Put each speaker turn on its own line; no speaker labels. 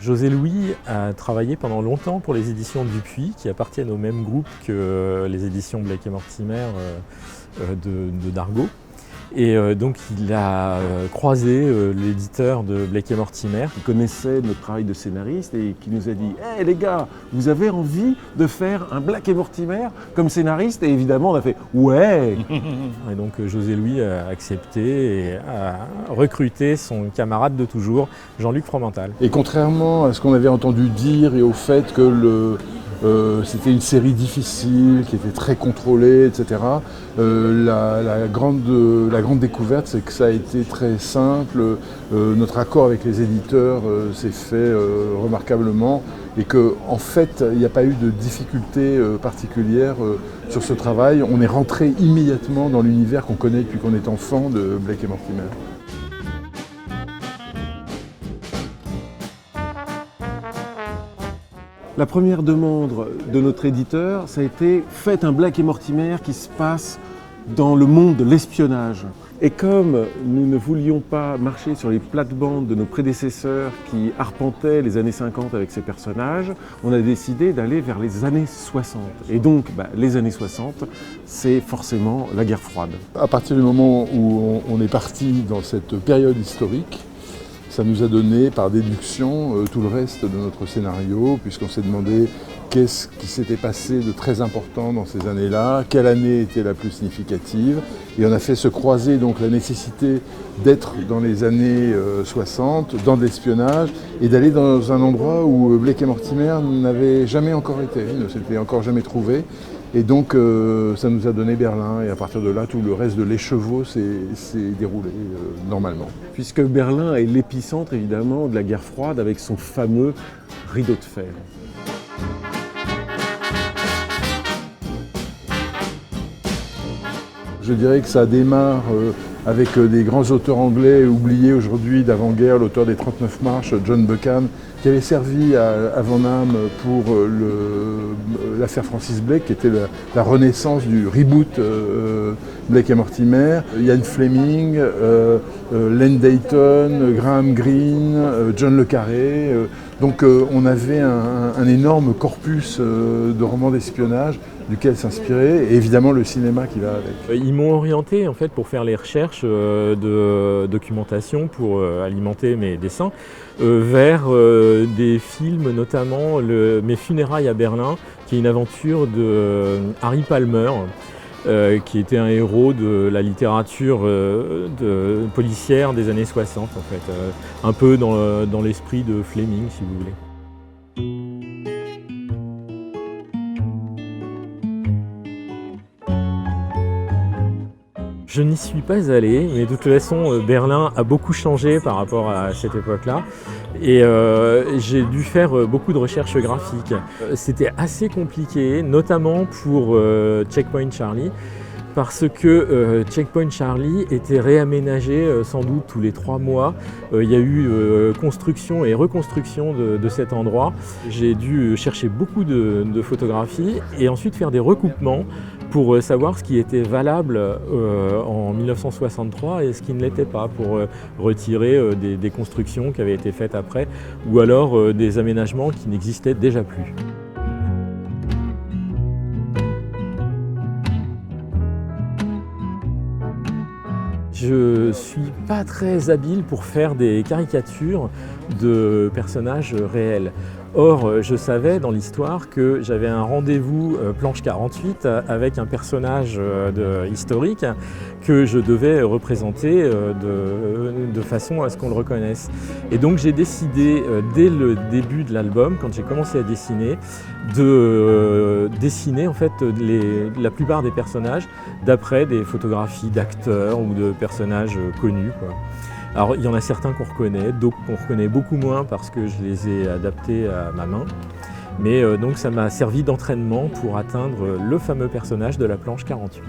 José Louis a travaillé pendant longtemps pour les éditions Dupuis, qui appartiennent au même groupe que les éditions Blake et Mortimer de Dargaud. Et donc il a croisé l'éditeur de Blake et Mortimer.
Il connaissait notre travail de scénariste et qui nous a dit « Hey les gars, vous avez envie de faire un Blake et Mortimer comme scénariste ?» Et évidemment on a fait « Ouais !»
Et donc José Louis a accepté et a recruté son camarade de toujours, Jean-Luc Fromental.
Et contrairement à ce qu'on avait entendu dire et au fait que c'était une série difficile, qui était très contrôlée, etc. La grande découverte, c'est que ça a été très simple. Notre accord avec les éditeurs s'est fait remarquablement et qu'en fait, il n'y a pas eu de difficulté particulière sur ce travail. On est rentré immédiatement dans l'univers qu'on connaît depuis qu'on est enfant de Blake et Mortimer.
La première demande de notre éditeur, ça a été « Faites un Blake et Mortimer qui se passe dans le monde de l'espionnage ». Et comme nous ne voulions pas marcher sur les plates-bandes de nos prédécesseurs qui arpentaient les années 50 avec ces personnages, on a décidé d'aller vers les années 60. Et donc, les années 60, c'est forcément la guerre froide.
À partir du moment où on est parti dans cette période historique, ça nous a donné par déduction tout le reste de notre scénario, puisqu'on s'est demandé qu'est-ce qui s'était passé de très important dans ces années-là, quelle année était la plus significative, et on a fait se croiser donc la nécessité d'être dans les années 60, dans de l'espionnage, et d'aller dans un endroit où Blake et Mortimer n'avaient jamais encore été, ne s'étaient encore jamais trouvés. Et donc ça nous a donné Berlin et à partir de là tout le reste de l'écheveau s'est déroulé normalement.
Puisque Berlin est l'épicentre évidemment de la guerre froide avec son fameux rideau de fer.
Je dirais que ça démarre avec des grands auteurs anglais oubliés aujourd'hui d'avant-guerre, l'auteur des 39 marches, John Buchan, qui avait servi à Van Damme pour l'affaire Francis Blake, qui était la renaissance du reboot Blake et Mortimer. Ian Fleming, Len Dayton, Graham Greene, John le Carré. Donc on avait un énorme corpus de romans d'espionnage duquel s'inspirer, et évidemment le cinéma qui va avec.
Ils m'ont orienté en fait pour faire les recherches de documentation pour alimenter mes dessins vers des films, notamment Mes funérailles à Berlin, qui est une aventure de Harry Palmer, qui était un héros de la littérature policière des années 60 en fait, un peu dans l'esprit de Fleming si vous voulez. Je n'y suis pas allé, mais de toute façon, Berlin a beaucoup changé par rapport à cette époque-là. Et j'ai dû faire beaucoup de recherches graphiques. C'était assez compliqué, notamment pour Checkpoint Charlie, parce que Checkpoint Charlie était réaménagé sans doute tous les 3 mois. Il y a eu construction et reconstruction de cet endroit. J'ai dû chercher beaucoup de photographies et ensuite faire des recoupements pour savoir ce qui était valable en 1963 et ce qui ne l'était pas, pour retirer des constructions qui avaient été faites après, ou alors des aménagements qui n'existaient déjà plus. Je ne suis pas très habile pour faire des caricatures de personnages réels. Or, je savais dans l'histoire que j'avais un rendez-vous planche 48 avec un personnage historique que je devais représenter de façon à ce qu'on le reconnaisse. Et donc j'ai décidé, dès le début de l'album, quand j'ai commencé à dessiner, de dessiner en fait la plupart des personnages d'après des photographies d'acteurs ou de personnages connus, quoi. Alors il y en a certains qu'on reconnaît, d'autres qu'on reconnaît beaucoup moins parce que je les ai adaptés à ma main. Mais donc ça m'a servi d'entraînement pour atteindre le fameux personnage de la planche 48.